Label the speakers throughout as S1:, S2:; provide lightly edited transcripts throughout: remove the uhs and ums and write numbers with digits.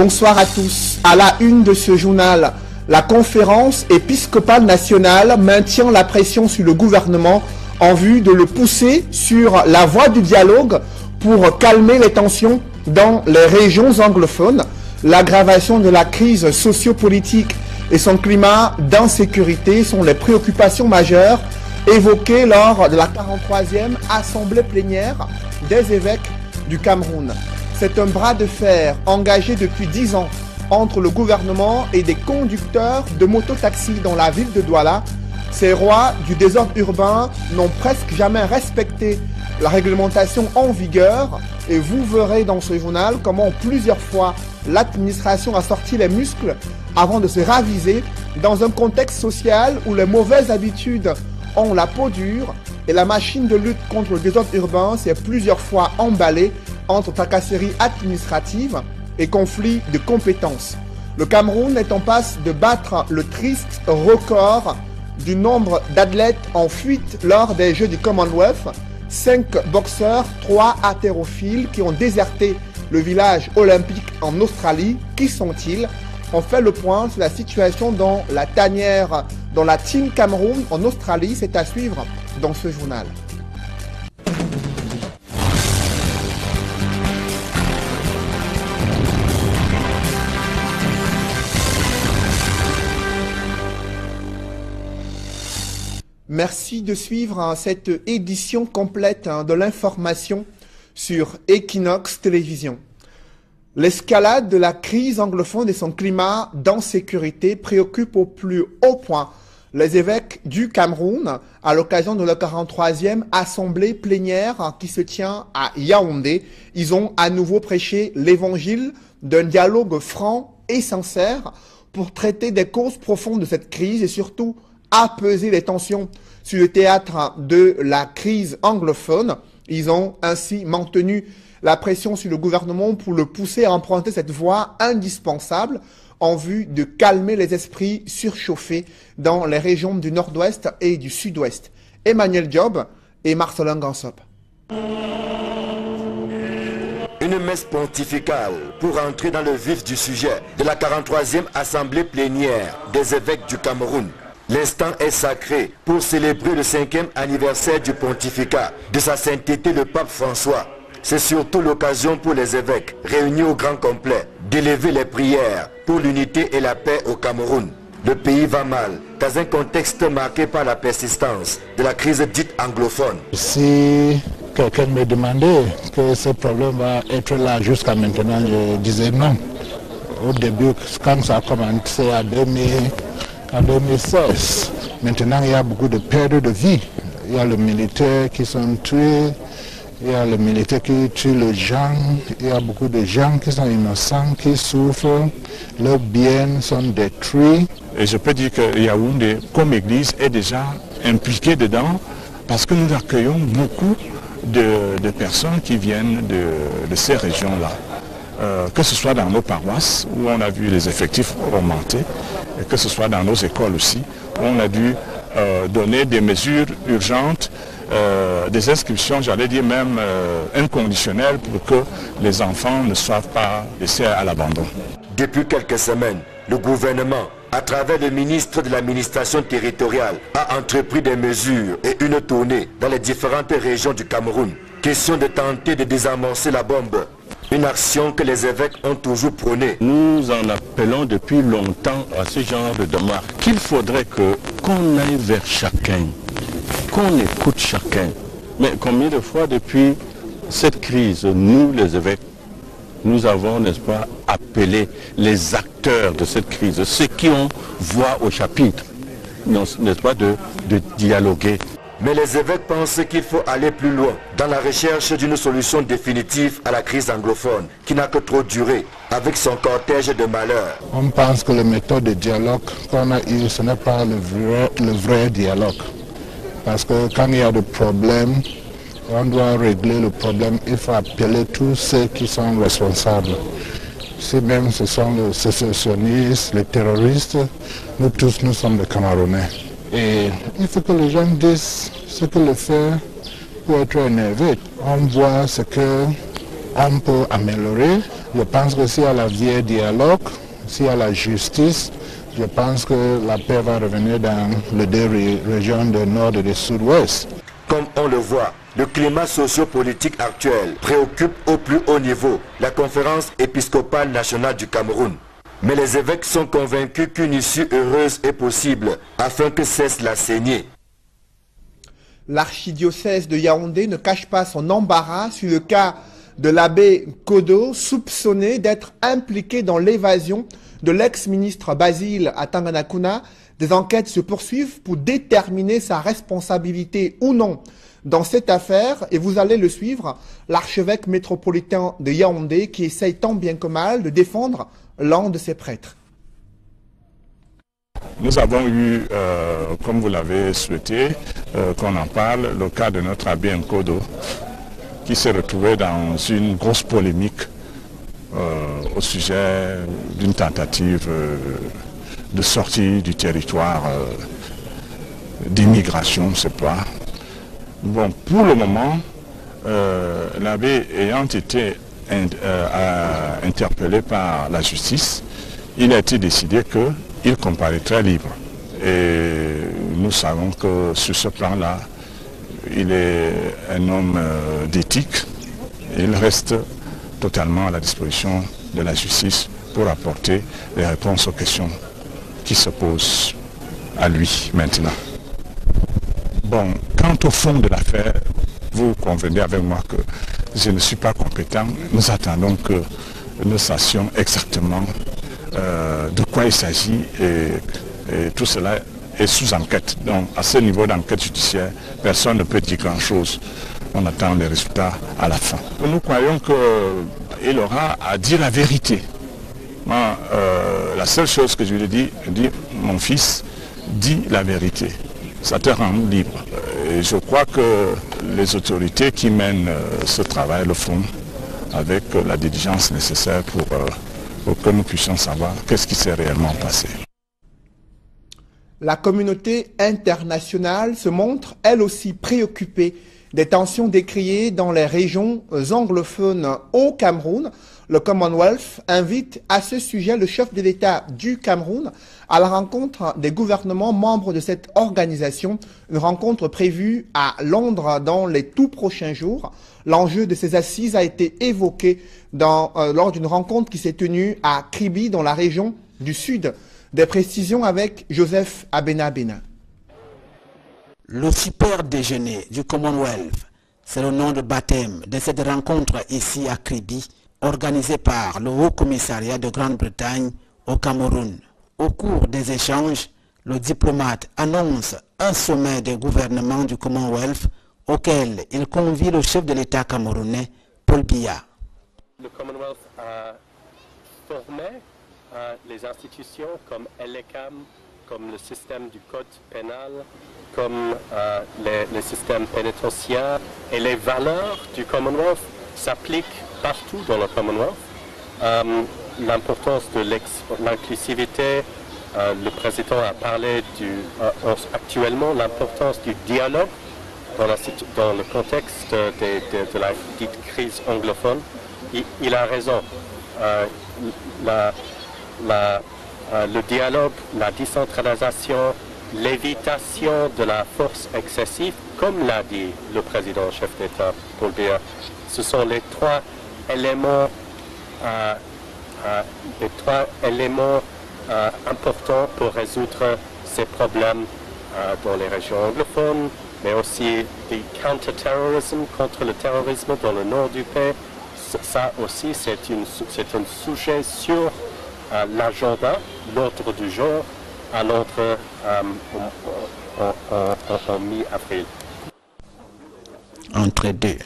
S1: Bonsoir à tous. À la une de ce journal, la conférence épiscopale nationale maintient la pression sur le gouvernement en vue de le pousser sur la voie du dialogue pour calmer les tensions dans les régions anglophones. L'aggravation de la crise sociopolitique et son climat d'insécurité sont les préoccupations majeures évoquées lors de la 43e assemblée plénière des évêques du Cameroun. C'est un bras de fer engagé depuis 10 ans entre le gouvernement et des conducteurs de mototaxis dans la ville de Douala. Ces rois du désordre urbain n'ont presque jamais respecté la réglementation en vigueur et vous verrez dans ce journal comment plusieurs fois l'administration a sorti les muscles avant de se raviser dans un contexte social où les mauvaises habitudes ont la peau dure et la machine de lutte contre le désordre urbain s'est plusieurs fois emballée entre tracasseries administratives et conflits de compétences. Le Cameroun est en passe de battre le triste record du nombre d'athlètes en fuite lors des Jeux du Commonwealth. 5 boxeurs, 3 haltérophiles qui ont déserté le village olympique en Australie. Qui sont-ils? On fait le point sur la situation dans la tanière, dans la Team Cameroun en Australie. C'est à suivre dans ce journal. Merci de suivre cette édition complète de l'information sur Equinox Télévision. L'escalade de la crise anglophone et son climat d'insécurité préoccupe au plus haut point les évêques du Cameroun à l'occasion de la 43e assemblée plénière qui se tient à Yaoundé. Ils ont à nouveau prêché l'évangile d'un dialogue franc et sincère pour traiter des causes profondes de cette crise et surtout apaiser les tensions sur le théâtre de la crise anglophone. Ils ont ainsi maintenu la pression sur le gouvernement pour le pousser à emprunter cette voie indispensable en vue de calmer les esprits surchauffés dans les régions du nord-ouest et du sud-ouest. Emmanuel Diop et Marcelin Gansop.
S2: Une messe pontificale pour entrer dans le vif du sujet de la 43e assemblée plénière des évêques du Cameroun. L'instant est sacré pour célébrer le 5e anniversaire du pontificat de sa sainteté le pape François. C'est surtout l'occasion pour les évêques réunis au grand complet d'élever les prières pour l'unité et la paix au Cameroun. Le pays va mal dans un contexte marqué par la persistance de la crise dite anglophone.
S3: Si quelqu'un me demandait que ce problème va être là jusqu'à maintenant, je disais non. Au début, quand ça a commencé en 2016, maintenant il y a beaucoup de pertes de vie. Il y a les militaires qui sont tués, il y a les militaires qui tuent les gens, il y a beaucoup de gens qui sont innocents, qui souffrent, leurs biens sont détruits.
S4: Et je peux dire que Yaoundé, comme église, est déjà impliquée dedans parce que nous accueillons beaucoup de personnes qui viennent de ces régions-là. Que ce soit dans nos paroisses, où on a vu les effectifs augmenter, et que ce soit dans nos écoles aussi, où on a dû donner des mesures urgentes, des inscriptions, j'allais dire même inconditionnelles, pour que les enfants ne soient pas laissés à l'abandon.
S2: Depuis quelques semaines, le gouvernement, à travers le ministre de l'administration territoriale, a entrepris des mesures et une tournée dans les différentes régions du Cameroun. Question de tenter de désamorcer la bombe. Une action que les évêques ont toujours prônée.
S5: Nous en appelons depuis longtemps à ce genre de démarche qu'il faudrait qu'on aille vers chacun, qu'on écoute chacun. Mais combien de fois depuis cette crise, nous les évêques, nous avons, n'est-ce pas, appelé les acteurs de cette crise, ceux qui ont voix au chapitre, n'est-ce pas, de dialoguer.
S2: Mais les évêques pensent qu'il faut aller plus loin dans la recherche d'une solution définitive à la crise anglophone qui n'a que trop duré avec son cortège de malheurs.
S3: On pense que la méthode de dialogue qu'on a eue, ce n'est pas le vrai dialogue. Parce que quand il y a des problèmes, on doit régler le problème, il faut appeler tous ceux qui sont responsables. Si même ce sont les sécessionnistes, les terroristes, nous tous nous sommes des Camerounais. Et il faut que les gens disent ce que le faire pour être un évêque. On voit ce qu'on peut améliorer Je pense que s'il y a la vieille dialogue, s'il y a la justice, je pense que la paix va revenir dans les deux régions du nord et du sud-ouest.
S2: Comme on le voit, le climat socio-politique actuel préoccupe au plus haut niveau la conférence épiscopale nationale du Cameroun. Mais les évêques sont convaincus qu'une issue heureuse est possible afin que cesse la saignée.
S1: L'archidiocèse de Yaoundé ne cache pas son embarras sur le cas de l'abbé Kodo, soupçonné d'être impliqué dans l'évasion de l'ex-ministre Basile à Tanganakuna. Des enquêtes se poursuivent pour déterminer sa responsabilité ou non dans cette affaire, et vous allez le suivre, l'archevêque métropolitain de Yaoundé qui essaye tant bien que mal de défendre l'un de ses prêtres.
S4: Nous avons eu, comme vous l'avez souhaité, qu'on en parle, le cas de notre abbé Nkodo, qui s'est retrouvé dans une grosse polémique au sujet d'une tentative de sortie du territoire d'immigration, je ne sais pas. Bon, pour le moment, l'abbé ayant été interpellé par la justice, il a été décidé qu'il comparaîtrait libre. Et nous savons que sur ce plan-là, il est un homme d'éthique. Il reste totalement à la disposition de la justice pour apporter les réponses aux questions qui se posent à lui maintenant. Bon, quant au fond de l'affaire, vous convenez avec moi que je ne suis pas compétent. Nous attendons que nous sachions exactement de quoi il s'agit et tout cela est sous enquête. Donc à ce niveau d'enquête judiciaire, personne ne peut dire grand-chose. On attend les résultats à la fin. Nous croyons qu'il aura à dire la vérité. Moi, la seule chose que je lui ai dit, mon fils, dis la vérité. Ça te rend libre. Et je crois que les autorités qui mènent ce travail le font avec la diligence nécessaire pour que nous puissions savoir qu'est-ce qui s'est réellement passé.
S1: La communauté internationale se montre elle aussi préoccupée des tensions décriées dans les régions anglophones au Cameroun. Le Commonwealth invite à ce sujet le chef de l'État du Cameroun à la rencontre des gouvernements membres de cette organisation, une rencontre prévue à Londres dans les tout prochains jours. L'enjeu de ces assises a été évoqué lors d'une rencontre qui s'est tenue à Kribi dans la région du Sud. Des précisions avec Joseph Abena-Bena.
S6: Le super déjeuner du Commonwealth, c'est le nom de baptême de cette rencontre ici à Kribi, organisée par le Haut Commissariat de Grande-Bretagne au Cameroun. Au cours des échanges, le diplomate annonce un sommet des gouvernements du Commonwealth auquel il convie le chef de l'État camerounais, Paul Biya.
S7: Le Commonwealth a formé les institutions comme l'ECAM, comme le système du code pénal, comme les systèmes pénitentiaires, et les valeurs du Commonwealth s'appliquent partout dans le Commonwealth. L'importance de l'inclusivité, le président a parlé actuellement l'importance du dialogue dans le contexte de la dite crise anglophone. Il a raison. Le dialogue, la décentralisation, l'évitation de la force excessive, comme l'a dit le président chef d'État Paul Biya, ce sont les trois éléments importants pour résoudre ces problèmes dans les régions anglophones, mais aussi du counter-terrorisme, contre le terrorisme dans le nord du pays. Ça aussi, c'est un sujet sur l'agenda, l'ordre du jour, à l'ordre en mi-avril.
S6: Entre deux,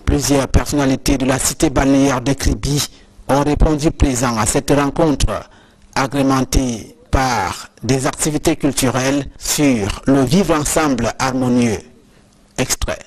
S6: plusieurs personnalités de la cité balnéaire de Kribi ont répondu présents à cette rencontre, agrémentée par des activités culturelles sur le vivre ensemble harmonieux. Extrait.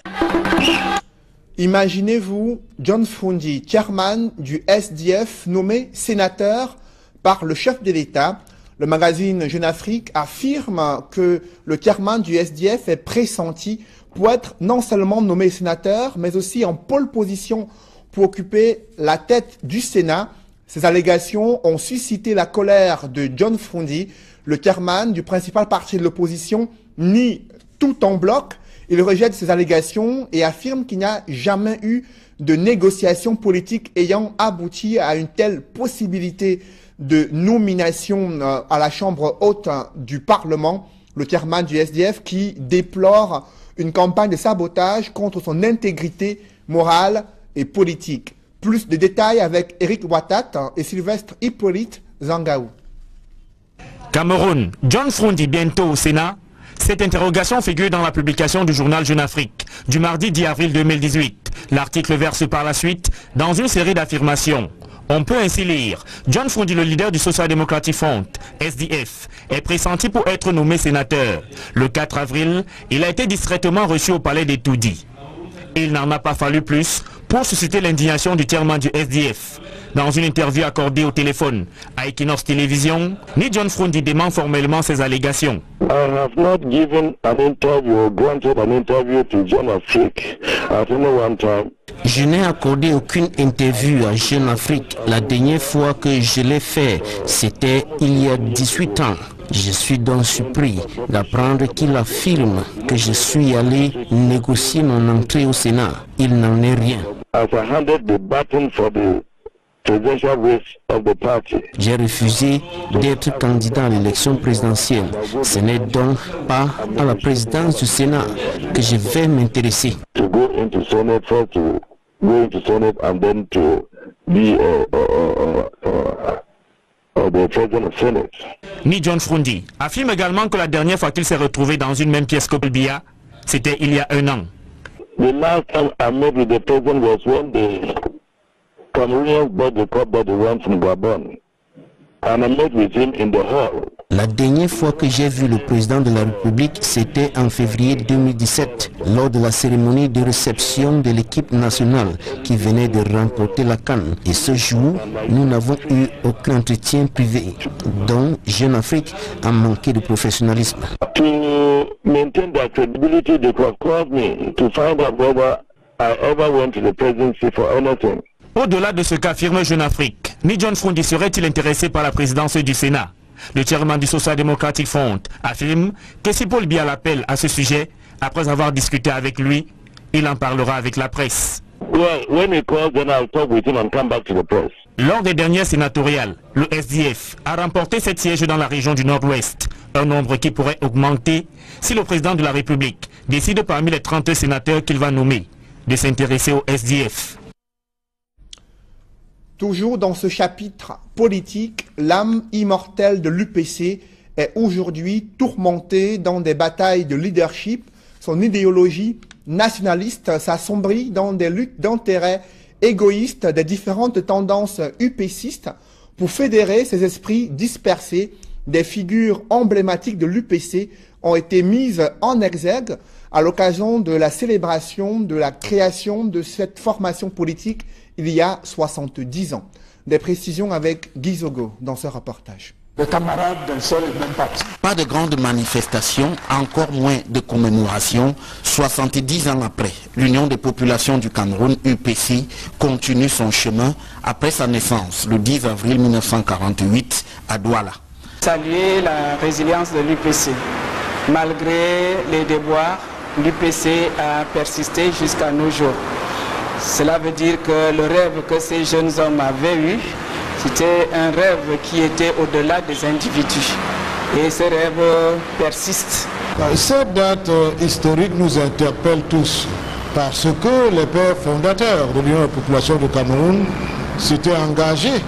S1: Imaginez-vous John Fundi, chairman du SDF, nommé sénateur par le chef de l'État. Le magazine Jeune Afrique affirme que le chairman du SDF est pressenti pour être non seulement nommé sénateur, mais aussi en pole position pour occuper la tête du Sénat. Ces allégations ont suscité la colère de John Frondi, le chairman du principal parti de l'opposition, nie tout en bloc. Il rejette ces allégations et affirme qu'il n'y a jamais eu de négociations politiques ayant abouti à une telle possibilité de nomination à la Chambre haute du Parlement. Le chairman du SDF qui déplore une campagne de sabotage contre son intégrité morale et politique. Plus de détails avec Eric Watat et Sylvestre Hippolyte Zangaou.
S8: Cameroun, John Frondi bientôt au Sénat. Cette interrogation figure dans la publication du journal Jeune Afrique du mardi 10 avril 2018. L'article verse par la suite dans une série d'affirmations. On peut ainsi lire: John Frondi, le leader du Social Democratic Front, SDF, est pressenti pour être nommé sénateur. Le 4 avril, il a été discrètement reçu au palais des Toudi. Il n'en a pas fallu plus pour susciter l'indignation du chairman du SDF. Dans une interview accordée au téléphone à Equinox Télévision, ni John Frondi dément formellement ces allégations.
S9: I have not given an interview or granted an interview to Jeune Afrique at any one time.
S10: Je n'ai accordé aucune interview à Jeune Afrique. La dernière fois que je l'ai fait, c'était il y a 18 ans. Je suis donc surpris d'apprendre qu'il affirme que je suis allé négocier mon entrée au Sénat. Il n'en est rien.
S9: As I handed the baton for the presidential race of the party.
S10: J'ai refusé d'être candidat à l'élection présidentielle. Ce n'est donc pas à la présidence du Sénat que je vais m'intéresser.
S9: To go into Senate, first to go into Senate and then to be the president of Senate.
S8: Ni John Frondi affirme également que la dernière fois qu'il s'est retrouvé dans une même pièce que Biya, c'était il y a 1 an.
S9: The last time I met with the president was when the Cameroonians bought the cup that they won from Gabon, and I met with him in the hall.
S10: La dernière fois que j'ai vu le président de la République, c'était en février 2017, lors de la cérémonie de réception de l'équipe nationale qui venait de remporter la CAN. Et ce jour, nous n'avons eu aucun entretien privé, dont Jeune Afrique a manqué de professionnalisme.
S9: To maintain their credibility, they could call me to find out whether I ever went to the presidency for anything.
S8: Au-delà de ce qu'affirme Jeune Afrique, ni John Frondi serait-il intéressé par la présidence du Sénat? Le chairman du Social Democratic Front affirme que si Paul Biya l'appelle à ce sujet, après avoir discuté avec lui, il en parlera avec la presse. Lors des dernières sénatoriales, le SDF a remporté 7 sièges dans la région du Nord-Ouest, un nombre qui pourrait augmenter si le président de la République décide parmi les 30 sénateurs qu'il va nommer de s'intéresser au SDF.
S1: Toujours dans ce chapitre politique, l'âme immortelle de l'UPC est aujourd'hui tourmentée dans des batailles de leadership. Son idéologie nationaliste s'assombrit dans des luttes d'intérêts égoïstes des différentes tendances UPCistes pour fédérer ces esprits dispersés. Des figures emblématiques de l'UPC ont été mises en exergue à l'occasion de la célébration de la création de cette formation politique il y a 70 ans. Des précisions avec Guy Zogo dans ce reportage.
S11: Les camarades d'un seul et même parti.
S10: Pas de grandes manifestations, encore moins de commémorations. 70 ans après, l'Union des populations du Cameroun, UPC, continue son chemin après sa naissance, le 10 avril 1948, à Douala.
S12: Saluer la résilience de l'UPC. Malgré les déboires, l'UPC a persisté jusqu'à nos jours. Cela veut dire que le rêve que ces jeunes hommes avaient eu, c'était un rêve qui était au-delà des individus. Et ce rêve persiste.
S3: Cette date historique nous interpelle tous parce que les pères fondateurs de l'Union des populations du Cameroun s'étaient engagés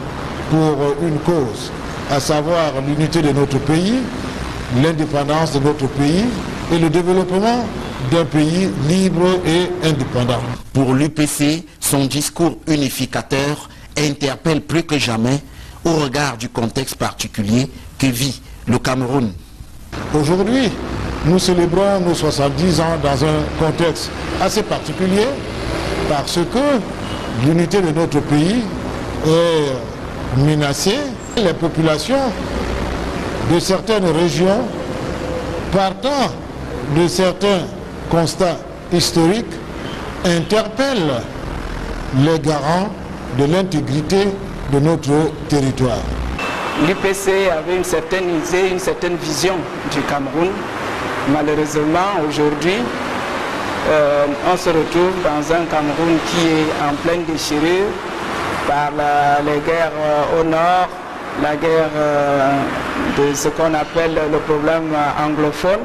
S3: pour une cause, à savoir l'unité de notre pays, l'indépendance de notre pays et le développement d'un pays libre et indépendant.
S10: Pour l'UPC, son discours unificateur interpelle plus que jamais au regard du contexte particulier que vit le Cameroun.
S3: Aujourd'hui, nous célébrons nos 70 ans dans un contexte assez particulier parce que l'unité de notre pays est menacée. Les populations de certaines régions, partant de certains constats historiques, interpellent
S13: les garants de l'intégrité de notre territoire.
S12: L'UPC avait une certaine idée, une certaine vision du Cameroun. Malheureusement, aujourd'hui, on se retrouve dans un Cameroun qui est en pleine déchirure par les guerres au nord, la guerre de ce qu'on appelle le problème anglophone.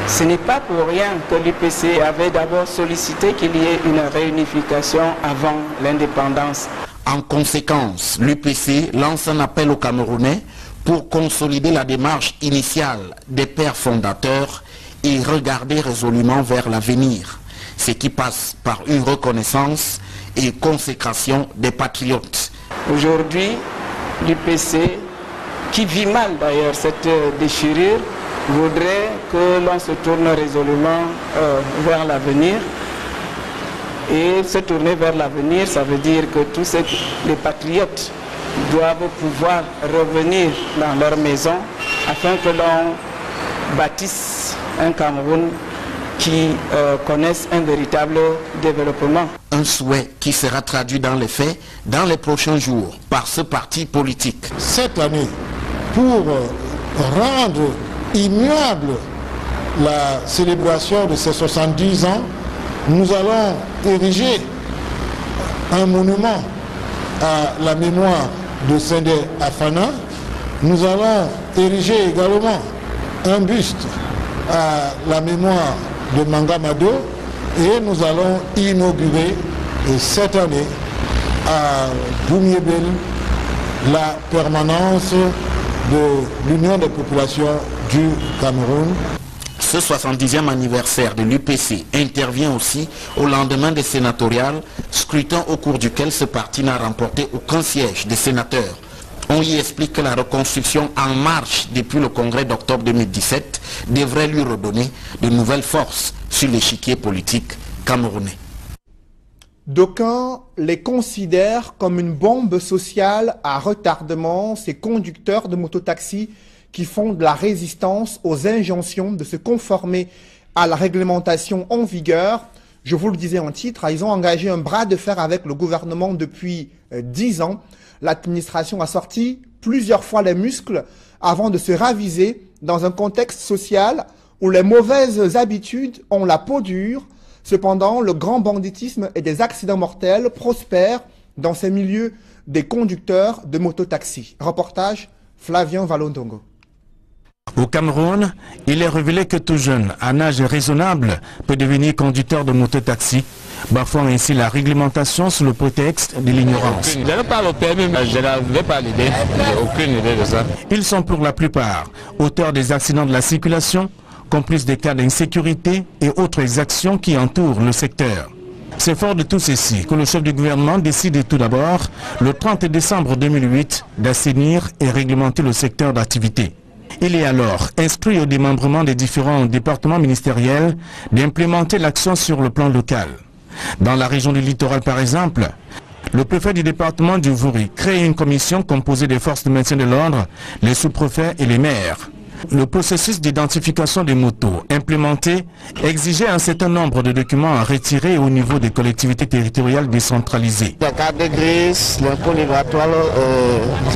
S12: Ce n'est pas pour rien que l'UPC avait d'abord sollicité qu'il y ait une réunification avant l'indépendance.
S10: En conséquence, l'UPC lance un appel aux Camerounais pour consolider la démarche initiale des pères fondateurs et regarder résolument vers l'avenir, ce qui passe par une reconnaissance et consécration des patriotes.
S12: Aujourd'hui, l'UPC, qui vit mal d'ailleurs cette déchirure, voudrait que l'on se tourne résolument vers l'avenir. Et se tourner vers l'avenir, ça veut dire que tous les patriotes doivent pouvoir revenir dans leur maison afin que l'on bâtisse un Cameroun qui connaisse un véritable développement.
S10: Un souhait qui sera traduit dans les faits dans les prochains jours par ce parti politique.
S13: Cette année, pour rendre immuable la célébration de ces 70 ans, nous allons ériger un monument à la mémoire de Sendé Afana. Nous allons ériger également un buste à la mémoire de Manga Mado et nous allons inaugurer cette année à Boumiébel la permanence de l'Union des populations du Cameroun.
S10: Ce 70e anniversaire de l'UPC intervient aussi au lendemain des sénatoriales, scrutin au cours duquel ce parti n'a remporté aucun siège des sénateurs. On y explique que la reconstruction en marche depuis le congrès d'octobre 2017 devrait lui redonner de nouvelles forces sur l'échiquier politique camerounais.
S1: D'aucuns les considèrent comme une bombe sociale à retardement, ces conducteurs de mototaxis qui font de la résistance aux injonctions de se conformer à la réglementation en vigueur. Je vous le disais en titre, ils ont engagé un bras de fer avec le gouvernement depuis 10 ans. L'administration a sorti plusieurs fois les muscles avant de se raviser dans un contexte social où les mauvaises habitudes ont la peau dure. Cependant, le grand banditisme et des accidents mortels prospèrent dans ces milieux des conducteurs de mototaxis. Reportage Flavien Valondongo.
S8: Au Cameroun, il est révélé que tout jeune, à un âge raisonnable, peut devenir conducteur de mototaxi, bafouant ainsi la réglementation sous le prétexte de l'ignorance.
S14: Je ne parle au permis, je n'avais pas l'idée, aucune idée de ça.
S8: Ils sont pour la plupart auteurs des accidents de la circulation, complices des cas d'insécurité et autres exactions qui entourent le secteur. C'est fort de tout ceci que le chef du gouvernement décide tout d'abord, le 30 décembre 2008, d'assainir et réglementer le secteur d'activité. Il est alors instruit au démembrement des différents départements ministériels d'implémenter l'action sur le plan local. Dans la région du littoral par exemple, le préfet du département du Vouri crée une commission composée des forces de maintien de l'ordre, les sous-préfets et les maires. Le processus d'identification des motos implémenté exigeait un certain nombre de documents à retirer au niveau des collectivités territoriales décentralisées.
S15: La carte de grise, l'impôt libératoire,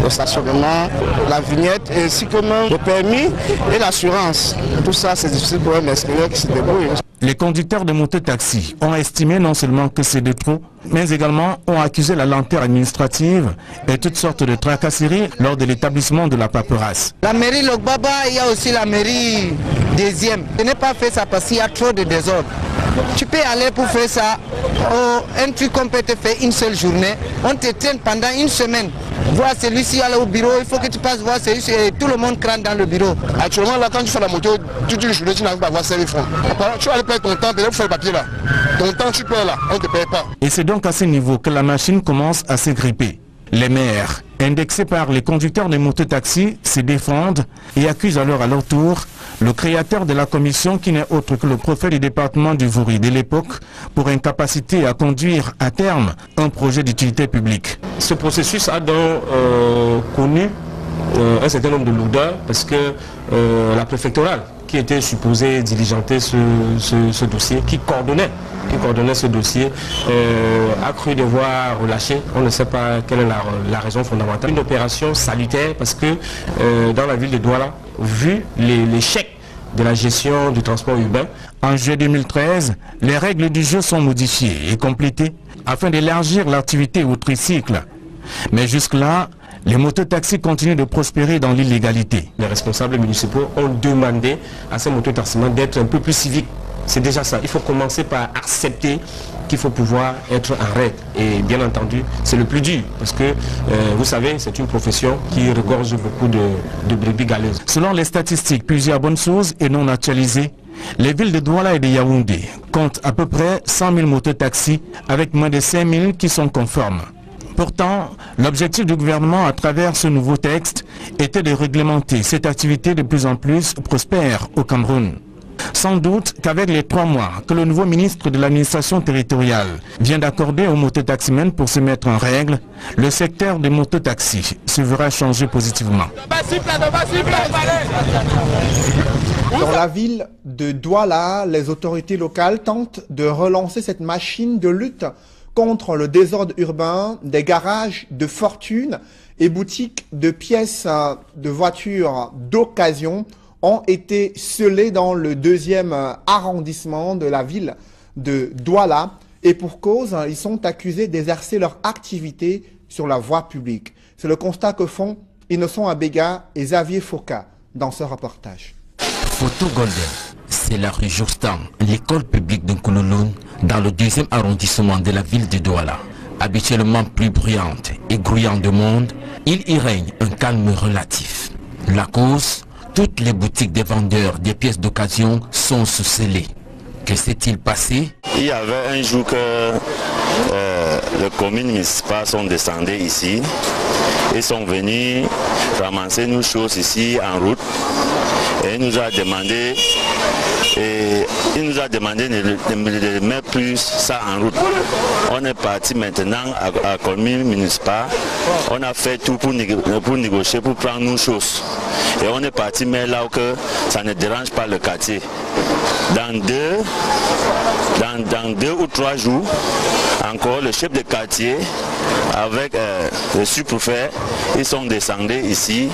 S15: le stationnement, la vignette, ainsi que même le permis et l'assurance. Tout ça, c'est difficile pour un extérieur qui se débrouille.
S8: Les conducteurs de mototaxis ont estimé non seulement que c'est de trop, mais également ont accusé la lenteur administrative et toutes sortes de tracasseries lors de l'établissement de la paperasse.
S15: La mairie Logbaba, il y a aussi la mairie deuxième. Je n'ai pas fait ça parce qu'il y a trop de désordre. Tu peux aller pour faire ça, un truc qu'on peut te faire une seule journée, on te traîne pendant une semaine. Voir celui-ci aller au bureau, il faut que tu passes voir celui-ci et tout le monde crâne dans le bureau.
S16: Actuellement, là, quand tu fais la moto, toute une journée, tu n'arrives pas à avoir 5 000 francs. Tu vas aller payer ton temps, tu vas faire le papier là. Ton temps, tu payes là, on ne te paye pas.
S8: Et c'est donc à ce niveau que la machine commence à s'agripper. Les maires, indexés par les conducteurs de mototaxis, se défendent et accusent alors à leur tour le créateur de la commission qui n'est autre que le préfet du département du Vouri de l'époque pour incapacité à conduire à terme un projet d'utilité publique.
S17: Ce processus a donc connu un certain nombre de lourdeurs parce que la préfectorale qui était supposée diligenter ce dossier, qui coordonnait qui coordonnait ce dossier, a cru devoir relâcher. On ne sait pas quelle est la raison fondamentale. Une opération salutaire parce que dans la ville de Douala, vu l'échec de la gestion du transport urbain.
S8: En juillet 2013, les règles du jeu sont modifiées et complétées afin d'élargir l'activité au tricycle. Mais jusque-là, les mototaxis continuent de prospérer dans l'illégalité.
S17: Les responsables municipaux ont demandé à ces mototaximans d'être un peu plus civiques. C'est déjà ça. Il faut commencer par accepter qu'il faut pouvoir être en règle. Et bien entendu, c'est le plus dur. Parce que, vous savez, c'est une profession qui regorge beaucoup de brebis galeuses.
S8: Selon les statistiques, plusieurs bonnes sources et non actualisées, les villes de Douala et de Yaoundé comptent à peu près 100 000 mototaxis avec moins de 5 000 qui sont conformes. Pourtant, l'objectif du gouvernement à travers ce nouveau texte était de réglementer cette activité de plus en plus prospère au Cameroun. Sans doute qu'avec les 3 mois que le nouveau ministre de l'administration territoriale vient d'accorder aux mototaximens pour se mettre en règle, le secteur des mototaxis se verra changer positivement.
S1: Dans la ville de Douala, les autorités locales tentent de relancer cette machine de lutte contre le désordre urbain. Des garages de fortune et boutiques de pièces de voitures d'occasion ont été scellés dans le 2e arrondissement de la ville de Douala. Et pour cause, ils sont accusés d'exercer leur activité sur la voie publique. C'est le constat que font Innocent Abega et Xavier Foka dans ce reportage.
S10: Photo Golden, c'est la rue Joustan, l'école publique de Nkoulouloun, dans le 2e arrondissement de la ville de Douala. Habituellement plus bruyante et grouillante de monde, il y règne un calme relatif. La cause, toutes les boutiques des vendeurs des pièces d'occasion sont sous-scellées. Que s'est-il passé?
S18: Il y avait un jour que les communes municipales sont descendues ici et sont venus ramasser nos choses ici en route. Et il nous a demandé de mettre plus ça en route. On est parti maintenant à la commune municipale. On a fait tout pour négocier, pour prendre nos choses. Et on est parti, mais là où ça ne dérange pas le quartier. Dans 2 ou 3 jours, encore le chef de quartier avec le sous-préfet, ils sont descendus ici.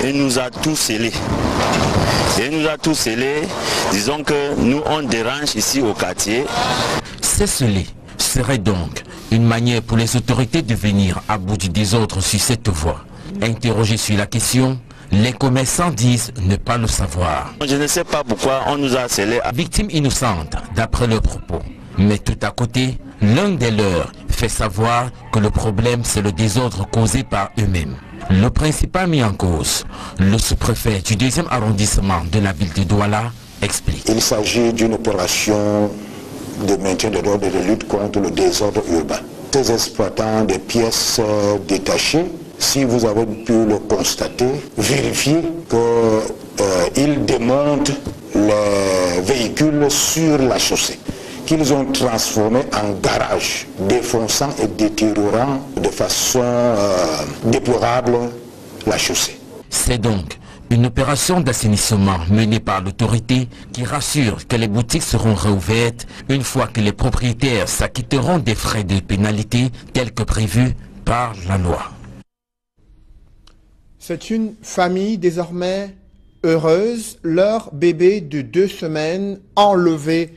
S18: Il nous a tous scellés. Disons que nous on dérange ici au quartier.
S10: Ces scellés serait donc une manière pour les autorités de venir à bout du désordre sur cette voie. Interrogés sur la question, les commerçants disent ne pas le savoir.
S18: Je ne sais pas pourquoi on nous a scellés.
S10: Victime innocente d'après leurs propos. Mais tout à côté, l'un des leurs fait savoir que le problème c'est le désordre causé par eux-mêmes. Le principal mis en cause, le sous-préfet du 2e arrondissement de la ville de Douala, explique.
S19: Il s'agit d'une opération de maintien de l'ordre et de lutte contre le désordre urbain. Ces exploitants des pièces détachées, si vous avez pu le constater, vérifiez qu'ils démontent les véhicules sur la chaussée, qu'ils ont transformé en garage, défonçant et détériorant de façon déplorable la chaussée.
S10: C'est donc une opération d'assainissement menée par l'autorité qui rassure que les boutiques seront réouvertes une fois que les propriétaires s'acquitteront des frais de pénalité tels que prévus par la loi.
S1: C'est une famille désormais heureuse. Leur bébé de 2 semaines enlevé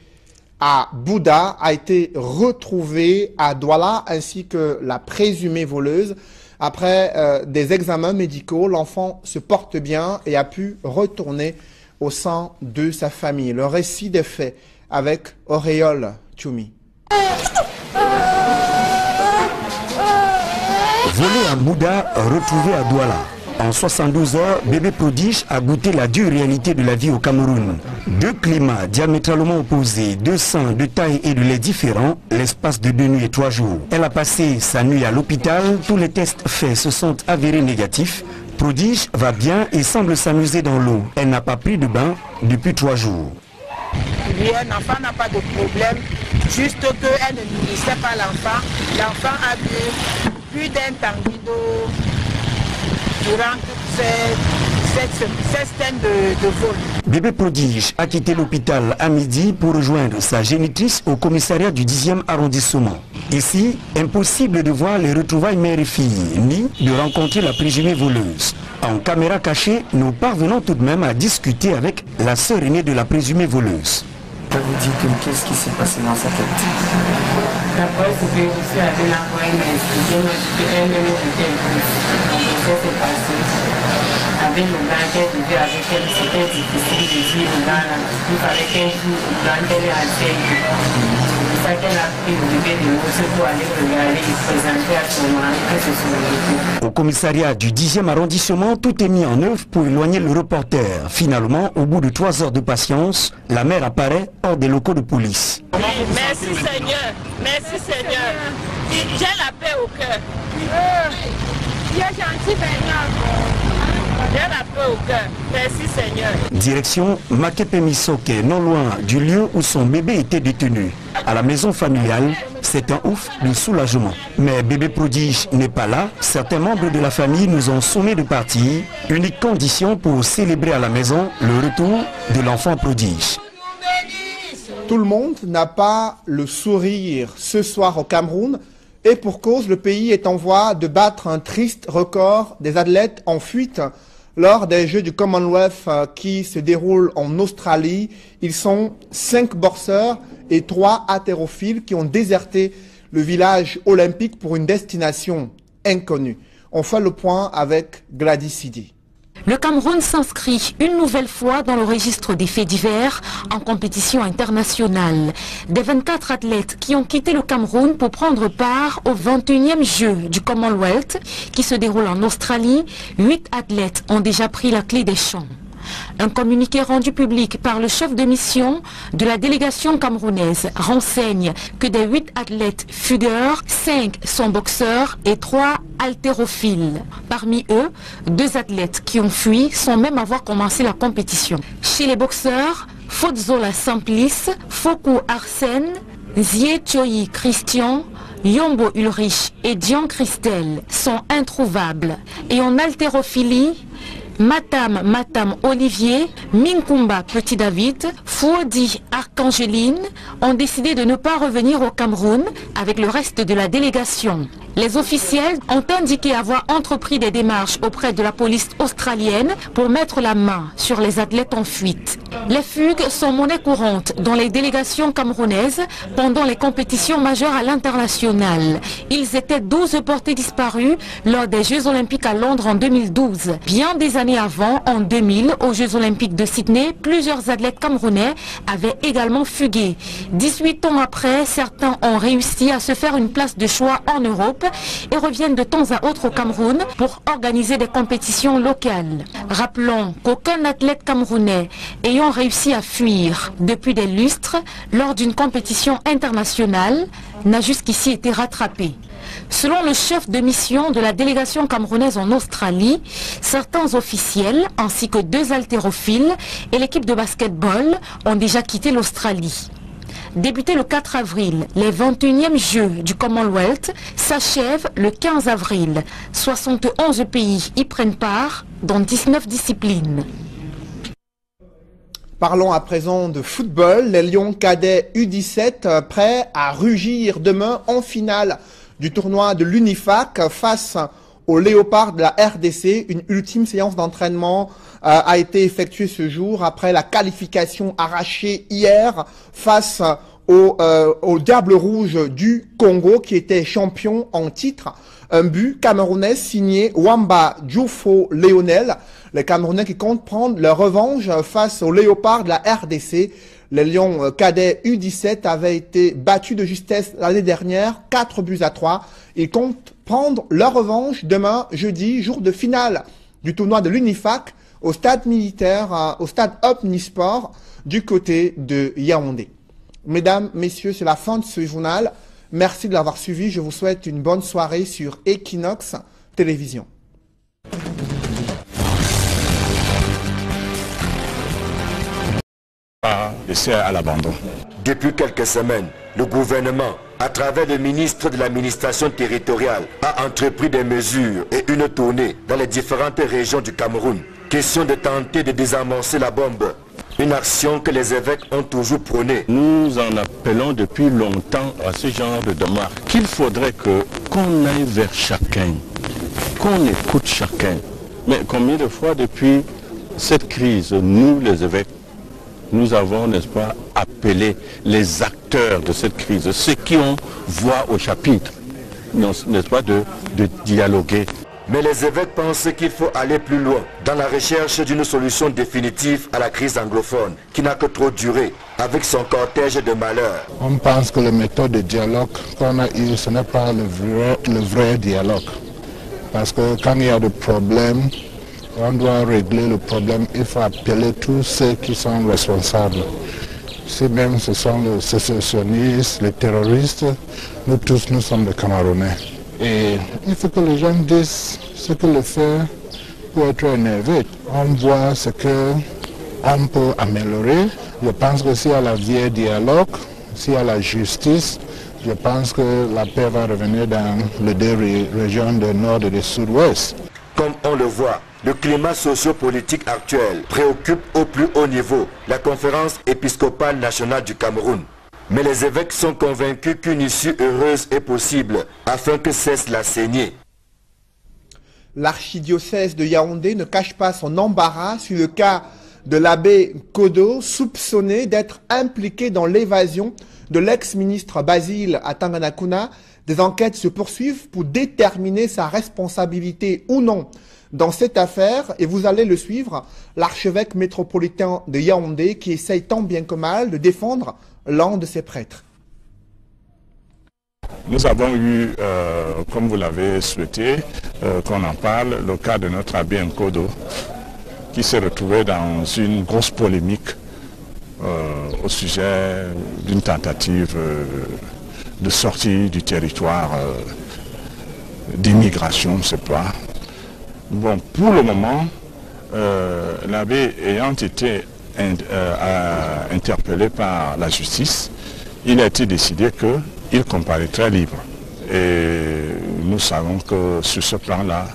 S1: à Bouddha a été retrouvé à Douala ainsi que la présumée voleuse. Après des examens médicaux, l'enfant se porte bien et a pu retourner au sein de sa famille. Le récit des faits avec Auréole Tchoumi.
S20: Volé à Bouddha, retrouvé à Douala. En 72 heures, bébé prodige a goûté la dure réalité de la vie au Cameroun. 2 climats diamétralement opposés, 2 seins de taille et de lait différents, l'espace de 2 nuits et 3 jours. Elle a passé sa nuit à l'hôpital, tous les tests faits se sont avérés négatifs. Prodige va bien et semble s'amuser dans l'eau. Elle n'a pas pris de bain depuis 3 jours.
S21: L'enfant n'a pas de problème, juste qu'elle ne nourrissait pas l'enfant. L'enfant a bu plus d'un tanguy d'eau durant toute cette scène de vol.
S20: Bébé prodige a quitté l'hôpital à midi pour rejoindre sa génitrice au commissariat du 10e arrondissement. Ici, impossible de voir les retrouvailles mère et fille, ni de rencontrer la présumée voleuse. En caméra cachée, nous parvenons tout de même à discuter avec la sœur aînée de la présumée voleuse.
S12: Ça vous dit que qu'est-ce qui s'est passé dans sa tête?
S21: D'abord, c'était aussi avec la moyenne, mais elle était donc ça s'est passé. Avec le gars qu'elle vivait avec elle, c'était difficile de dire le gars là. Il fallait qu'elle joue le gars qu'elle est assez. C'est ça qu'elle a pris le bébé de l'autre pour aller regarder et présenter à son mari que c'est son bébé.
S20: Au commissariat du 10e arrondissement, tout est mis en œuvre pour éloigner le reporter. Finalement, au bout de 3 heures de patience, la mère apparaît hors des locaux de police.
S21: Merci Seigneur, merci Seigneur. J'ai la paix au cœur. Dieu est gentil, Seigneur. J'ai la paix au cœur. Merci Seigneur.
S20: Direction Makepe Misoke, non loin du lieu où son bébé était détenu. À la maison familiale, c'est un ouf de soulagement. Mais bébé prodige n'est pas là. Certains membres de la famille nous ont sommé de partir. Unique condition pour célébrer à la maison le retour de l'enfant prodige.
S1: Tout le monde n'a pas le sourire ce soir au Cameroun. Et pour cause, le pays est en voie de battre un triste record des athlètes en fuite lors des Jeux du Commonwealth qui se déroulent en Australie. Ils sont 5 boxeurs et 3 haltérophiles qui ont déserté le village olympique pour une destination inconnue. On fait le point avec Gladys Sidi.
S5: Le Cameroun s'inscrit une nouvelle fois dans le registre des faits divers en compétition internationale. Des 24 athlètes qui ont quitté le Cameroun pour prendre part au 21e jeu du Commonwealth qui se déroule en Australie, 8 athlètes ont déjà pris la clé des champs. Un communiqué rendu public par le chef de mission de la délégation camerounaise renseigne que des 8 athlètes fugueurs, 5 sont boxeurs et 3 haltérophiles. Parmi eux, 2 athlètes qui ont fui sans même avoir commencé la compétition. Chez les boxeurs, Fodzola Simplice, Foku Arsène, Zie Choi Christian, Yombo Ulrich et Dian Christelle sont introuvables. Et en haltérophilie, Matam Olivier, Minkumba Petit David, Fouodi Archangeline ont décidé de ne pas revenir au Cameroun avec le reste de la délégation. Les officiels ont indiqué avoir entrepris des démarches auprès de la police australienne pour mettre la main sur les athlètes en fuite. Les fugues sont monnaie courante dans les délégations camerounaises pendant les compétitions majeures à l'international. Ils étaient 12 portés disparus lors des Jeux Olympiques à Londres en 2012. Bien des années avant, en 2000, aux Jeux Olympiques de Sydney, plusieurs athlètes camerounais avaient également fugué. 18 ans après, certains ont réussi à se faire une place de choix en Europe et reviennent de temps à autre au Cameroun pour organiser des compétitions locales. Rappelons qu'aucun athlète camerounais ayant réussi à fuir depuis des lustres lors d'une compétition internationale n'a jusqu'ici été rattrapé. Selon le chef de mission de la délégation camerounaise en Australie, certains officiels ainsi que 2 haltérophiles et l'équipe de basketball ont déjà quitté l'Australie. Débutés le 4 avril, les 21e Jeux du Commonwealth s'achèvent le 15 avril. 71 pays y prennent part dans 19 disciplines.
S1: Parlons à présent de football. Les Lions cadets U17 prêts à rugir demain en finale du tournoi de l'UNIFAC face aux Léopards de la RDC. Une ultime séance d'entraînement a été effectuée ce jour après la qualification arrachée hier face au Diable Rouge du Congo qui était champion en titre. Un but camerounais signé Wamba Djoufo Léonel. Les Camerounais qui comptent prendre leur revanche face aux Léopards de la RDC. Les Lions cadets U17 avaient été battus de justesse l'année dernière, 4-3. Ils comptent prendre leur revanche demain, jeudi, jour de finale du tournoi de l'UNIFAC au stade militaire, au stade Omnisport du côté de Yaoundé. Mesdames, messieurs, c'est la fin de ce journal. Merci de l'avoir suivi. Je vous souhaite une bonne soirée sur Equinox Télévision.
S4: Laissé à l'abandon.
S2: Depuis quelques semaines, le gouvernement, à travers le ministre de l'administration territoriale, a entrepris des mesures et une tournée dans les différentes régions du Cameroun question de tenter de désamorcer la bombe. Une action que les évêques ont toujours prônée.
S4: Nous en appelons depuis longtemps à ce genre de démarche qu'il faudrait qu'on aille vers chacun, qu'on écoute chacun. Mais combien de fois depuis cette crise, nous les évêques, nous avons, n'est-ce pas, appelé les acteurs de cette crise, ceux qui ont voix au chapitre, n'est-ce pas, de dialoguer.
S2: Mais les évêques pensent qu'il faut aller plus loin dans la recherche d'une solution définitive à la crise anglophone qui n'a que trop duré avec son cortège de malheurs.
S3: On pense que la méthode de dialogue qu'on a eue, ce n'est pas le vrai dialogue. Parce que quand il y a des problèmes, on doit régler le problème, il faut appeler tous ceux qui sont responsables. Si même ce sont les sécessionnistes, les terroristes, nous tous, nous sommes des Camerounais. Et il faut que les gens disent ce que le faire pour être un évêque. On voit ce qu'on peut améliorer. Je pense que s'il y a la vieille dialogue, s'il y a la justice, je pense que la paix va revenir dans les deux régions du nord et du sud-ouest.
S2: Comme on le voit, le climat socio-politique actuel préoccupe au plus haut niveau la conférence épiscopale nationale du Cameroun. Mais les évêques sont convaincus qu'une issue heureuse est possible afin que cesse la saignée.
S1: L'archidiocèse de Yaoundé ne cache pas son embarras sur le cas de l'abbé Kodo, soupçonné d'être impliqué dans l'évasion de l'ex-ministre Basile à Tanganakuna. Des enquêtes se poursuivent pour déterminer sa responsabilité ou non dans cette affaire, et vous allez le suivre, l'archevêque métropolitain de Yaoundé qui essaye tant bien que mal de défendre l'un de ses prêtres.
S4: Nous avons eu, comme vous l'avez souhaité, qu'on en parle, le cas de notre abbé Nkodo, qui s'est retrouvé dans une grosse polémique au sujet d'une tentative de sortie du territoire d'immigration, je ne sais pas. Bon, pour le moment, l'abbé ayant été interpellé par la justice, il a été décidé qu'il comparaîtrait libre. Et nous savons que sur ce plan-là,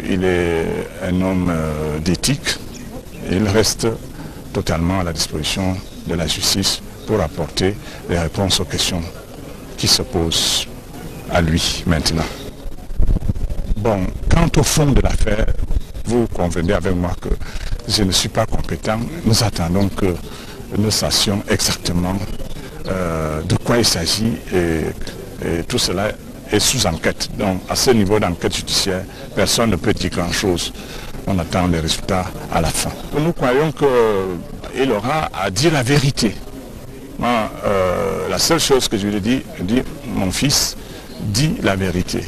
S4: il est un homme d'éthique. Il reste totalement à la disposition de la justice pour apporter les réponses aux questions qui se posent à lui maintenant. Bon, quant au fond de l'affaire, vous convenez avec moi que je ne suis pas compétent. Nous attendons que nous sachions exactement de quoi il s'agit et tout cela est sous enquête. Donc à ce niveau d'enquête judiciaire, personne ne peut dire grand-chose. On attend les résultats à la fin. Nous croyons qu'il aura à dire la vérité. Moi, la seule chose que je lui ai dit, mon fils, dis la vérité.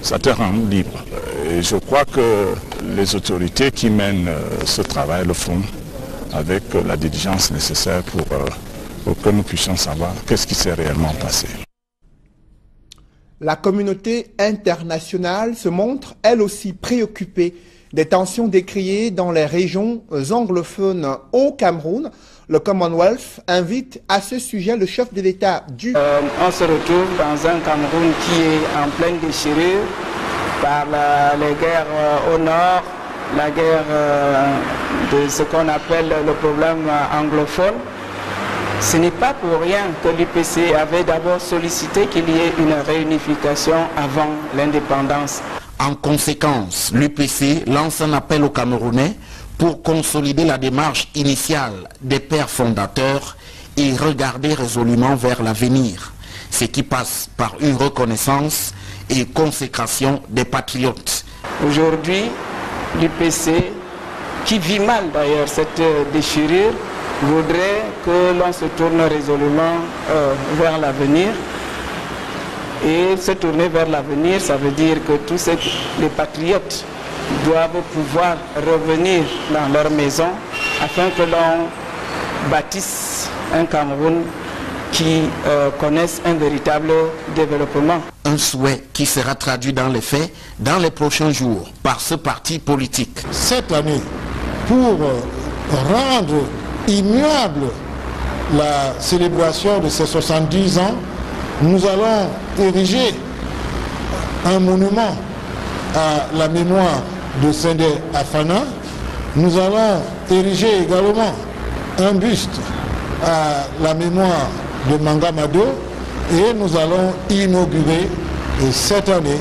S4: Ça te rend libre. Et je crois que les autorités qui mènent ce travail le font avec la diligence nécessaire pour que nous puissions savoir qu'est-ce qui s'est réellement passé.
S1: La communauté internationale se montre elle aussi préoccupée des tensions décriées dans les régions anglophones au Cameroun. Le Commonwealth invite à ce sujet le chef de l'État du...
S12: On se retrouve dans un Cameroun qui est en pleine déchirure par les guerres au nord, la guerre de ce qu'on appelle le problème anglophone. Ce n'est pas pour rien que l'UPC avait d'abord sollicité qu'il y ait une réunification avant l'indépendance.
S6: En conséquence, l'UPC lance un appel aux Camerounais pour consolider la démarche initiale des pères fondateurs et regarder résolument vers l'avenir, ce qui passe par une reconnaissance et consécration des patriotes.
S12: Aujourd'hui, l'UPC, qui vit mal d'ailleurs cette déchirure, voudrait que l'on se tourne résolument vers l'avenir. Et se tourner vers l'avenir, ça veut dire que tous les patriotes doivent pouvoir revenir dans leur maison afin que l'on bâtisse un Cameroun qui connaisse un véritable développement.
S6: Un souhait qui sera traduit dans les faits dans les prochains jours par ce parti politique.
S13: Cette année, pour rendre immuable la célébration de ces 70 ans, nous allons ériger un monument à la mémoire de Sendé Afana Nous allons ériger également un buste à la mémoire de Manga Mado et nous allons inaugurer cette année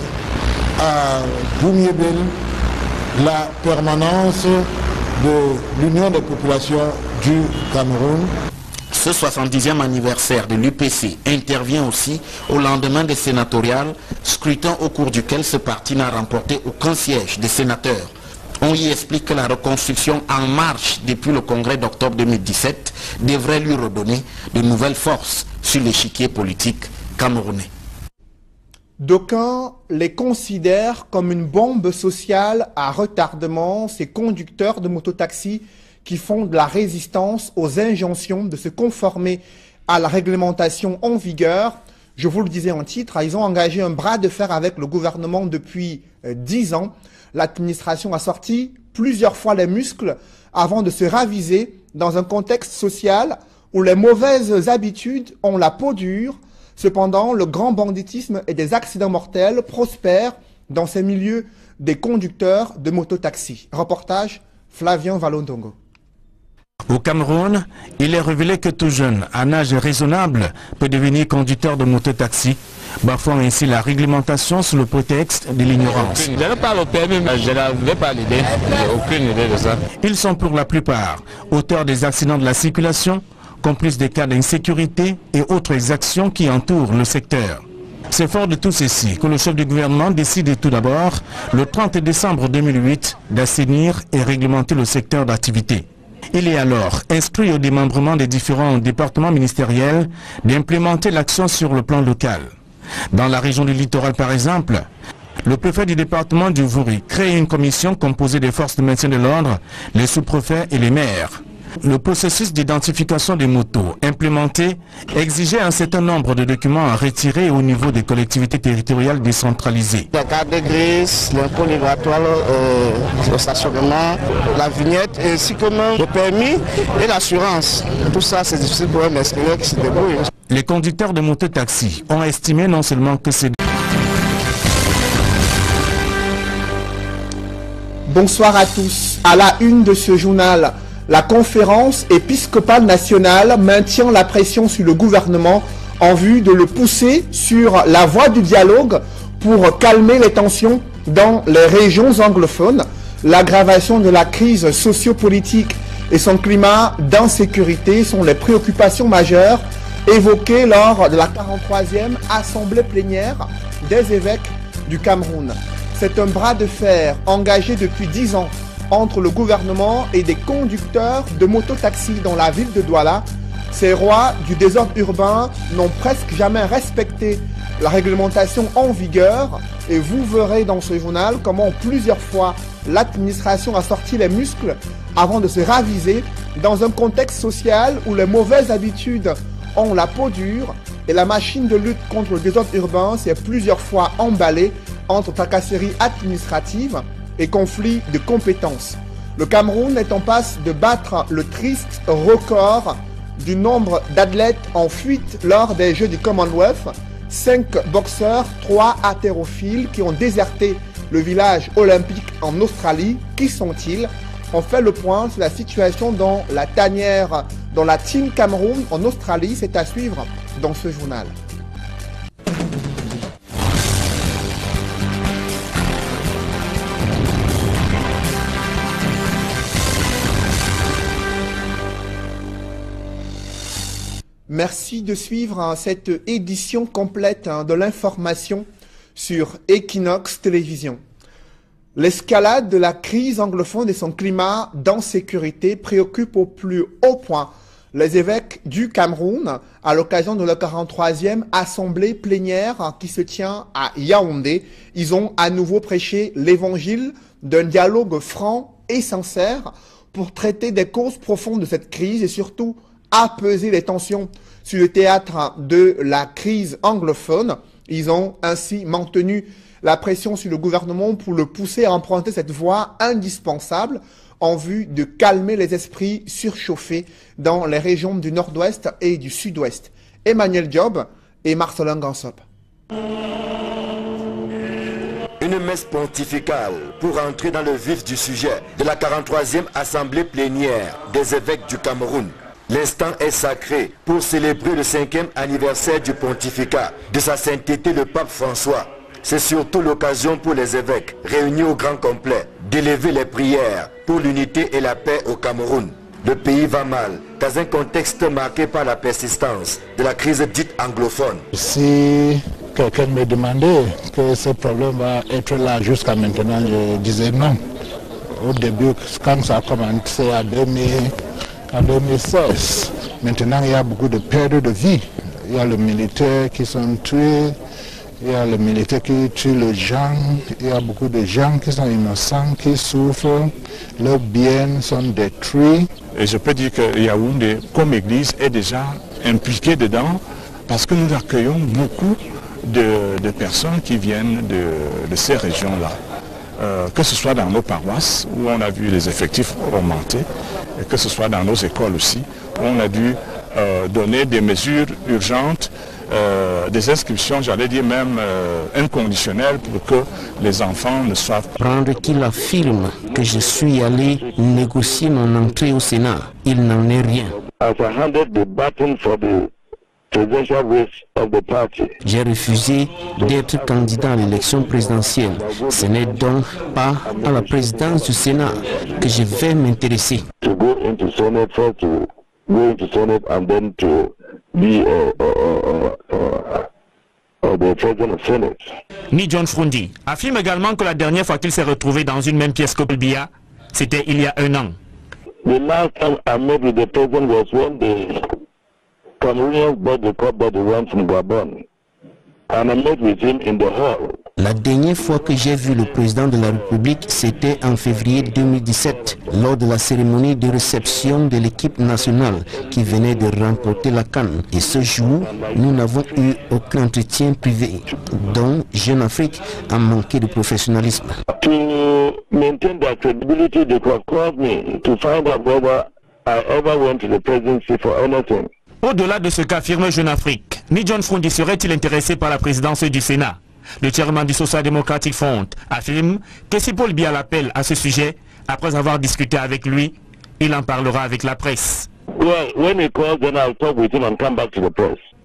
S13: à Boumiébel la permanence de l'Union des populations du Cameroun.
S10: Ce 70e anniversaire de l'UPC intervient aussi au lendemain des sénatoriales, scrutin au cours duquel ce parti n'a remporté aucun siège des sénateurs. On y explique que la reconstruction en marche depuis le congrès d'octobre 2017 devrait lui redonner de nouvelles forces sur l'échiquier politique camerounais.
S1: D'aucuns les considèrent comme une bombe sociale à retardement, ces conducteurs de mototaxis qui font de la résistance aux injonctions de se conformer à la réglementation en vigueur. Je vous le disais en titre, ils ont engagé un bras de fer avec le gouvernement depuis 10 ans. L'administration a sorti plusieurs fois les muscles avant de se raviser dans un contexte social où les mauvaises habitudes ont la peau dure. Cependant, le grand banditisme et des accidents mortels prospèrent dans ces milieux des conducteurs de mototaxis. Reportage Flavien Valondongo.
S8: Au Cameroun, il est révélé que tout jeune, à un âge raisonnable, peut devenir conducteur de mototaxi, bafouant ainsi la réglementation sous le prétexte de l'ignorance.
S14: Je n'ai pas le permis, mais je n'avais pas l'idée. Je n'ai aucune idée de ça.
S8: Ils sont pour la plupart auteurs des accidents de la circulation, complices des cas d'insécurité et autres exactions qui entourent le secteur. C'est fort de tout ceci que le chef du gouvernement décide tout d'abord, le 30 décembre 2008, d'assainir et réglementer le secteur d'activité. Il est alors instruit au démembrement des différents départements ministériels d'implémenter l'action sur le plan local. Dans la région du littoral par exemple, le préfet du département du Vouri crée une commission composée des forces de maintien de l'ordre, les sous-préfets et les maires. Le processus d'identification des motos implémenté exigeait un certain nombre de documents à retirer au niveau des collectivités territoriales décentralisées.
S15: La carte grise, l'impôt migratoire, le stationnement, la vignette, ainsi que même le permis et l'assurance. Tout ça, c'est difficile pour un escalaire qui se débrouille.
S8: Les conducteurs de mototaxis ont estimé non seulement que c'est...
S1: Bonsoir à tous. À la une de ce journal, la conférence épiscopale nationale maintient la pression sur le gouvernement en vue de le pousser sur la voie du dialogue pour calmer les tensions dans les régions anglophones. L'aggravation de la crise sociopolitique et son climat d'insécurité sont les préoccupations majeures évoquées lors de la 43e assemblée plénière des évêques du Cameroun. C'est un bras de fer engagé depuis 10 ans entre le gouvernement et des conducteurs de mototaxis dans la ville de Douala. Ces rois du désordre urbain n'ont presque jamais respecté la réglementation en vigueur et vous verrez dans ce journal comment plusieurs fois l'administration a sorti les muscles avant de se raviser dans un contexte social où les mauvaises habitudes ont la peau dure et la machine de lutte contre le désordre urbain s'est plusieurs fois emballée entre tracasseries administratives et conflits de compétences. Le Cameroun est en passe de battre le triste record du nombre d'athlètes en fuite lors des Jeux du Commonwealth. 5 boxeurs, 3 haltérophiles qui ont déserté le village olympique en Australie. Qui sont-ils? On fait le point sur la situation dans la tanière, dans la Team Cameroun en Australie. C'est à suivre dans ce journal. Merci de suivre cette édition complète de l'information sur Equinox Télévision. L'escalade de la crise anglophone et son climat d'insécurité préoccupe au plus haut point les évêques du Cameroun à l'occasion de la 43e assemblée plénière qui se tient à Yaoundé. Ils ont à nouveau prêché l'évangile d'un dialogue franc et sincère pour traiter des causes profondes de cette crise et surtout apaiser les tensions sur le théâtre de la crise anglophone. Ils ont ainsi maintenu la pression sur le gouvernement pour le pousser à emprunter cette voie indispensable en vue de calmer les esprits surchauffés dans les régions du nord-ouest et du sud-ouest. Emmanuel Diop et Marcelin Gansop.
S2: Une messe pontificale pour entrer dans le vif du sujet de la 43e assemblée plénière des évêques du Cameroun. L'instant est sacré pour célébrer le 5e anniversaire du pontificat de sa sainteté le pape François. C'est surtout l'occasion pour les évêques réunis au grand complet d'élever les prières pour l'unité et la paix au Cameroun. Le pays va mal dans un contexte marqué par la persistance de la crise dite anglophone.
S3: Si quelqu'un me demandait que ce problème va être là jusqu'à maintenant, je disais non. Au début, quand ça a commencé en 2016, maintenant il y a beaucoup de pertes de vie. Il y a les militaires qui sont tués, il y a les militaires qui tuent les gens, il y a beaucoup de gens qui sont innocents, qui souffrent, leurs biens sont détruits.
S4: Et je peux dire que Yaoundé, comme église, est déjà impliquée dedans parce que nous accueillons beaucoup de personnes qui viennent de ces régions-là. Que ce soit dans nos paroisses, où on a vu les effectifs augmenter, et que ce soit dans nos écoles aussi, où on a dû donner des mesures urgentes, des inscriptions, j'allais dire même inconditionnelles, pour que les enfants ne soient pas...
S10: Prendre qu'il affirme que je suis allé négocier mon entrée au Sénat, il n'en est rien. J'ai refusé d'être candidat à l'élection présidentielle. Ce n'est donc pas à la présidence du Sénat que je vais m'intéresser.
S8: Ni John Frondi affirme également que la dernière fois qu'il s'est retrouvé dans une même pièce que Paul Biya, c'était il y a 1 an.
S9: The last time I met with the president was when the Cameroonians bought the cup that they won from Gabon. And I met with him in the hall.
S10: La dernière fois que j'ai vu le président de la République, c'était en février 2017, lors de la cérémonie de réception de l'équipe nationale qui venait de remporter la CAN. Et ce jour, nous n'avons eu aucun entretien privé, dont Jeune Afrique a manqué de professionnalisme.
S9: To maintain their credibility, they could call me to find out whether I ever went to the presidency for anything.
S8: Au-delà de ce qu'affirme Jeune Afrique, ni John Frondi serait-il intéressé par la présidence du Sénat? Le chairman du Social Democratic Front affirme que si Paul Biya l'appelle à ce sujet, après avoir discuté avec lui, il en parlera avec la presse.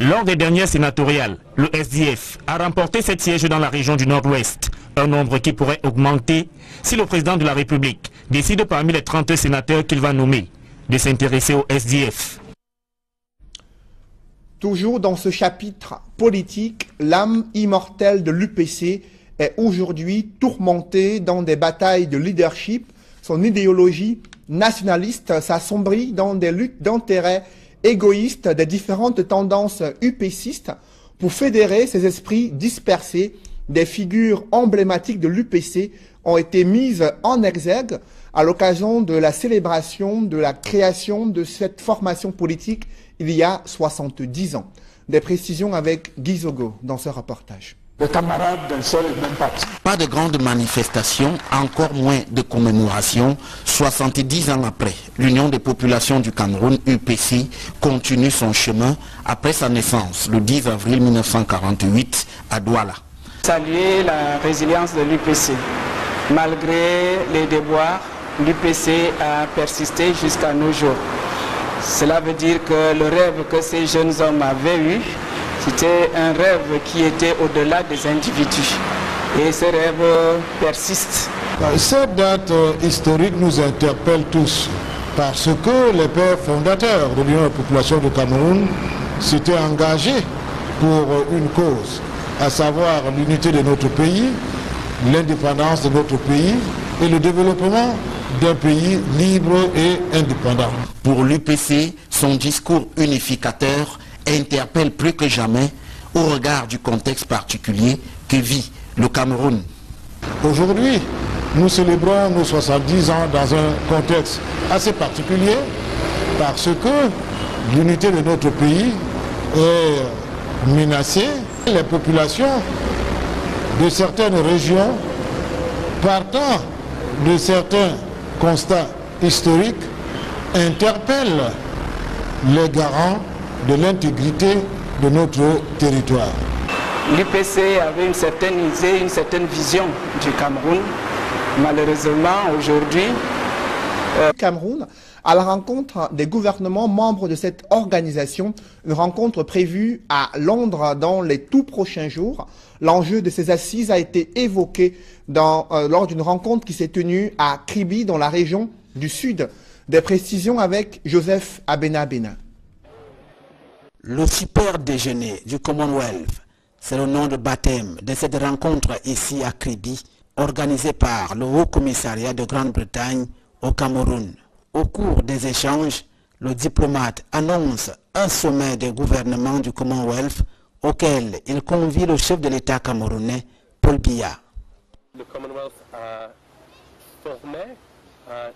S8: Lors des dernières sénatoriales, le SDF a remporté 7 sièges dans la région du Nord-Ouest, un nombre qui pourrait augmenter si le président de la République décide parmi les 30 sénateurs qu'il va nommer de s'intéresser au SDF.
S1: Toujours dans ce chapitre politique, l'âme immortelle de l'UPC est aujourd'hui tourmentée dans des batailles de leadership. Son idéologie nationaliste s'assombrit dans des luttes d'intérêts égoïstes des différentes tendances UPCistes pour fédérer ces esprits dispersés. Des figures emblématiques de l'UPC ont été mises en exergue à l'occasion de la célébration de la création de cette formation politique il y a 70 ans. Des précisions avec Guy Zogo dans ce reportage.
S11: Les camarades d'un seul et même parti.
S6: Pas de grandes manifestations, encore moins de commémorations. 70 ans après, l'Union des populations du Cameroun, UPC, continue son chemin après sa naissance, le 10 avril 1948, à Douala.
S12: Saluer la résilience de l'UPC. Malgré les déboires, l'UPC a persisté jusqu'à nos jours. Cela veut dire que le rêve que ces jeunes hommes avaient eu, c'était un rêve qui était au-delà des individus. Et ce rêve persiste.
S13: Cette date historique nous interpelle tous parce que les pères fondateurs de l'Union des populations du Cameroun s'étaient engagés pour une cause, à savoir l'unité de notre pays, l'indépendance de notre pays et le développement d'un pays libre et indépendant.
S6: Pour l'UPC, son discours unificateur interpelle plus que jamais au regard du contexte particulier que vit le Cameroun.
S13: Aujourd'hui, nous célébrons nos 70 ans dans un contexte assez particulier parce que l'unité de notre pays est menacée. Les populations de certaines régions, partant de certains constats historiques, interpellent les garants de l'intégrité de notre territoire.
S12: L'UPC avait une certaine idée, une certaine vision du Cameroun. Malheureusement, aujourd'hui,
S1: Cameroun, à la rencontre des gouvernements membres de cette organisation, une rencontre prévue à Londres dans les tout prochains jours. L'enjeu de ces assises a été évoqué lors d'une rencontre qui s'est tenue à Kribi, dans la région du Sud. Des précisions avec Joseph Abena-Bena.
S6: Le super déjeuner du Commonwealth, c'est le nom de baptême de cette rencontre ici à Kribi, organisée par le Haut Commissariat de Grande-Bretagne au Cameroun. Au cours des échanges, le diplomate annonce un sommet des gouvernements du Commonwealth auquel il convie le chef de l'État camerounais, Paul Biya.
S7: Le Commonwealth a formé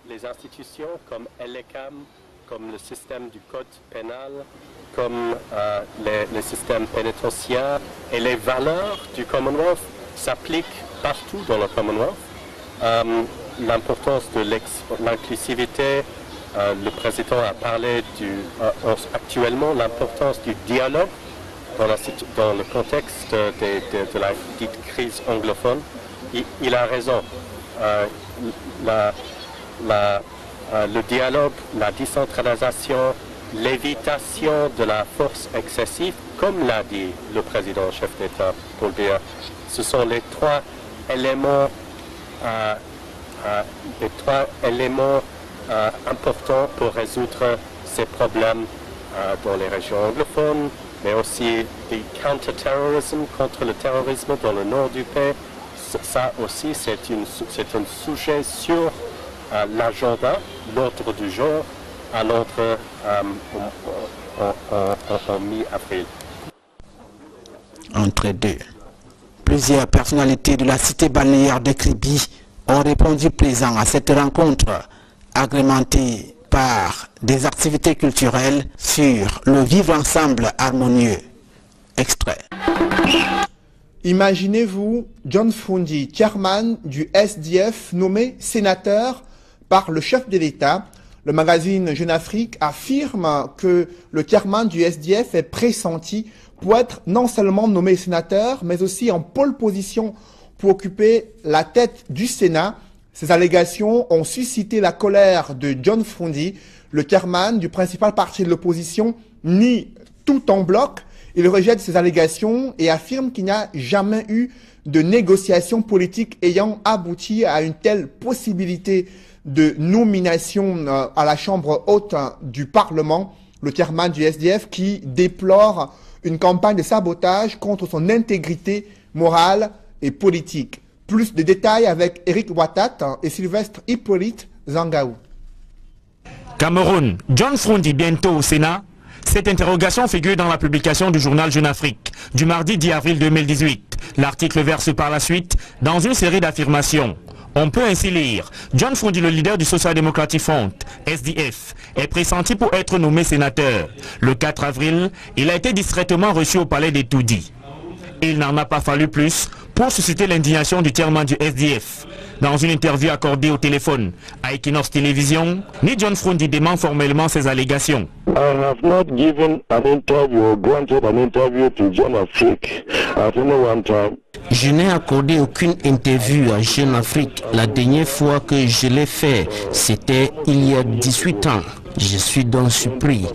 S7: les institutions comme l'ECAM, comme le système du code pénal, comme les systèmes pénitentiaires, et les valeurs du Commonwealth s'appliquent partout dans le Commonwealth. L'importance de l'inclusivité, le président a parlé actuellement l'importance du dialogue dans le contexte de la dite crise anglophone. Il a raison. Le dialogue, la décentralisation, l'évitation de la force excessive, comme l'a dit le président chef d'État Paul Biya, ce sont les trois éléments importants pour résoudre ces problèmes dans les régions anglophones, mais aussi du counter-terrorisme, contre le terrorisme dans le nord du pays. Ça aussi, c'est un sujet sur l'agenda, l'ordre du jour, à l'ordre en mi-avril.
S6: Entre deux, plusieurs personnalités de la cité balnéaire de Kribi ont répondu présents à cette rencontre, agrémentée par des activités culturelles sur le vivre ensemble harmonieux. Extrait.
S1: Imaginez-vous John Frondi, chairman du SDF, nommé sénateur par le chef de l'État. Le magazine Jeune Afrique affirme que le chairman du SDF est pressenti pour être non seulement nommé sénateur, mais aussi en pole position pour occuper la tête du Sénat. Ces allégations ont suscité la colère de John Frondi, le chairman du principal parti de l'opposition, nie tout en bloc. Il rejette ces allégations et affirme qu'il n'y a jamais eu de négociation politique ayant abouti à une telle possibilité de nomination à la Chambre haute du Parlement. Le chairman du SDF qui déplore une campagne de sabotage contre son intégrité morale et politique. Plus de détails avec Eric Watat et Sylvestre Hippolyte Zangaou.
S8: Cameroun, John Frondi bientôt au Sénat. Cette interrogation figure dans la publication du journal Jeune Afrique du mardi 10 avril 2018. L'article verse par la suite dans une série d'affirmations. On peut ainsi lire: John Frondi, le leader du Social Democratic Front, SDF, est pressenti pour être nommé sénateur. Le 4 avril, il a été discrètement reçu au palais des Toudi. Il n'en a pas fallu plus pour susciter l'indignation du chairman du SDF. Dans une interview accordée au téléphone à Equinox Télévision, ni John Frondi dément formellement ces allégations.
S9: I have not given an interview or granted an interview to Jeune Afrique at any one time.
S10: Je n'ai accordé aucune interview à Jeune Afrique. La dernière fois que je l'ai fait, c'était il y a 18 ans. Je suis donc surpris